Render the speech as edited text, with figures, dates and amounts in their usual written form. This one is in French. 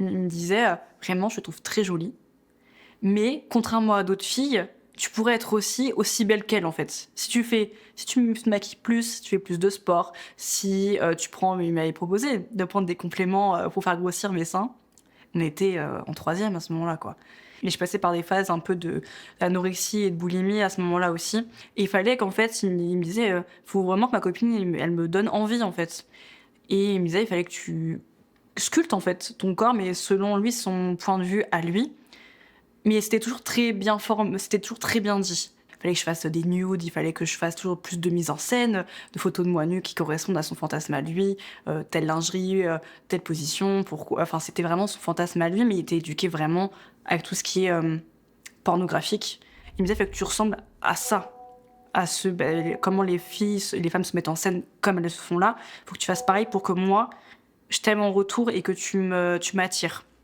Il me disait vraiment, je te trouve très jolie, mais contrairement à d'autres filles, tu pourrais être aussi belle qu'elle en fait. Si tu te maquilles plus, si tu fais plus de sport, si tu prends, il m'avait proposé de prendre des compléments pour faire grossir mes seins. On était en troisième à ce moment-là, quoi. Et je passais par des phases un peu d'anorexie et de boulimie à ce moment-là aussi. Et il fallait qu'en fait, il me disait, faut vraiment que ma copine, elle me donne envie en fait. Et il me disait, il fallait que tu sculptes en fait ton corps, mais selon lui, son point de vue à lui. Mais c'était toujours très bien c'était toujours très bien dit. Il fallait que je fasse des nudes, il fallait que je fasse toujours plus de mise en scène, de photos de moi nue qui correspondent à son fantasme à lui, telle lingerie, telle position, pourquoi. Enfin, c'était vraiment son fantasme à lui, mais il était éduqué vraiment avec tout ce qui est pornographique. Il me disait, fait que tu ressembles à ça, à comment les filles, les femmes se mettent en scène comme elles se font là. Faut que tu fasses pareil pour que moi, je t'aime en retour et que tu m'attires.